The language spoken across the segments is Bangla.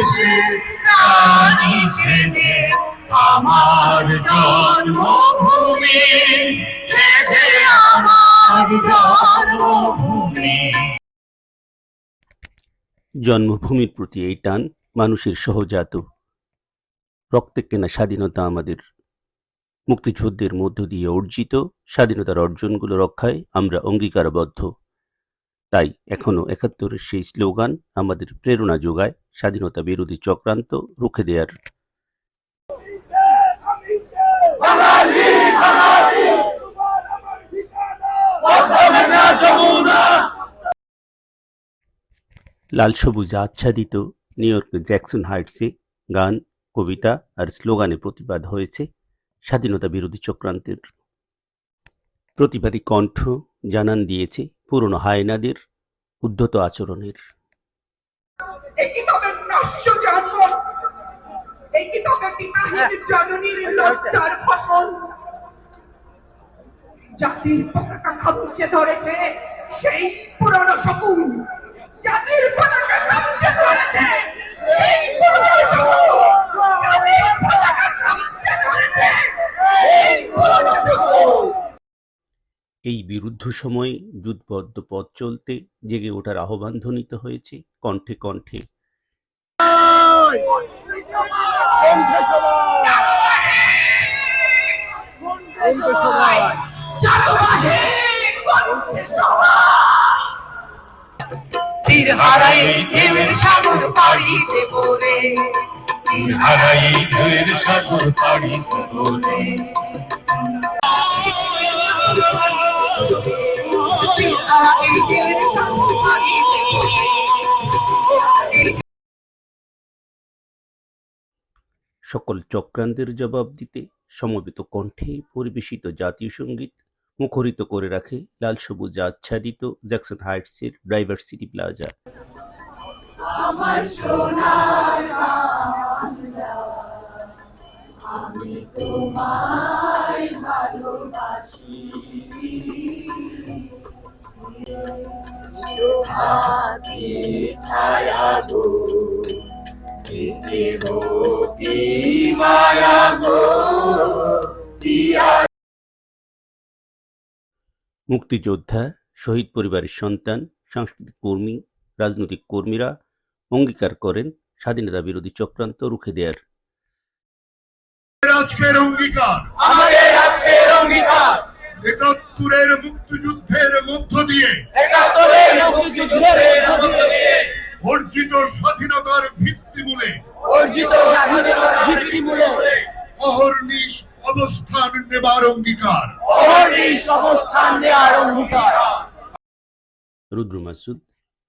দেশে রানী সেজে আমার জন্মভূমি, সেজে আমার জন্মভূমি। জন্মভূমির প্রতি এই টান মানুষের সহজাত। রক্তে কেনা স্বাধীনতা আমাদের, মুক্তিযুদ্ধের মধ্য দিয়ে অর্জিত স্বাধীনতার অর্জনগুলো রক্ষায় আমরা অঙ্গীকারবদ্ধ। তাই এখনো ৭১-এর সেই স্লোগান আমাদের প্রেরণা যোগায় স্বাধীনতা বিরোধী চক্রান্ত রুখে দেওয়ার। লাল সবুজ আচ্ছাদিত নিউ ইয়র্কের জ্যাকসন হাইটসে গান, কবিতা আর স্লোগানে প্রতিবাদ হয়েছে স্বাধীনতা বিরোধী চক্রান্তের। প্রতিবাদী কণ্ঠ জানান দিয়েছে পুরনো হায়নাদের উদ্ধত আচরণের। জাতির পতাকা খামচে ধরেছে সেই পুরনো শকুন, জাতির পতাকা খামচে ধরেছে সেই পুরনো শকুন, জাতির পতাকা খামচে ধরেছে সেই পুরনো শকুন। এই বিরুদ্ধ সময়ে যুদ্ধবদ্ধ পথ চলতে জেগে ওঠার আহ্বান ধ্বনিত হয়েছে কণ্ঠে কণ্ঠে। তীর হারাই ঢেউয়ের সাগর পাড়ি দেব রে, তীর হারাই ঢেউয়ের সাগর পাড়ি দেব রে। সকল চক্রান্তের জবাব দিতে সমবেত কণ্ঠে পরিবেশিত জাতীয় সঙ্গীত মুখরিত করে রাখে লাল সবুজ আচ্ছাদিত জ্যাকসন হাইটসের ডাইভার্সিটি প্লাজা। আমার সোনার বাংলা, আমি তোমায় ভালোবাসি, হাতি ছায়া গো, কি মায়া গো, মুক্তিযোদ্ধা, শহীদ পরিবারের সন্তান, সাংস্কৃতিক কর্মী, রাজনৈতিক কর্মীরা অঙ্গীকার করেন স্বাধীনতা বিরোধী চক্রান্ত রুখে দেওয়ার। আজকের অঙ্গীকার, আমাদের আজকের অঙ্গীকার, ৭১-এর মুক্তিযুদ্ধের মধ্য দিয়ে, ৭১-এর মুক্তিযুদ্ধের মধ্য দিয়ে অর্জিত স্বাধীনতার ভিত্তিমূলে, অর্জিত স্বাধীনতার ভিত্তিমূলে অহর্নিশ অবস্থান নেবার অঙ্গীকার, অহর্নিশ অবস্থান নেওয়ার অঙ্গীকার। রুদ্র মাসুদ,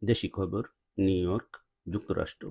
দেশি খবর, নিউ ইয়র্ক, যুক্তরাষ্ট্র।